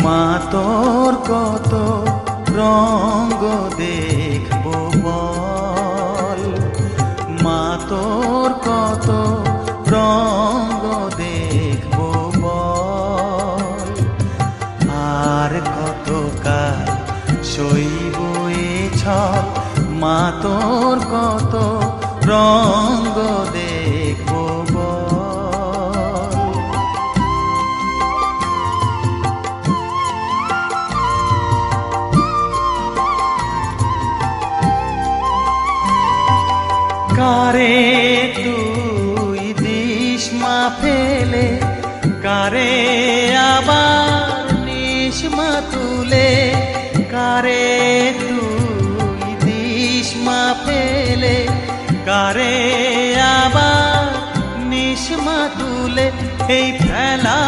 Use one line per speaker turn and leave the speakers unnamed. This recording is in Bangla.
মা তোর কত রঙ্গ দেখবো বল, মা তোর কত রঙ্গ দেখবো বল, আর কত কাল সইব এ ছল, মা তোর কত রঙ্গ দেখবো বল। কারে তুই দিস মা ফেলে, কারে আবার নিস মা তুলে, কারে তুই দিস মা ফেলে, কারে আবার নিস মা তুলে, এই ফেলা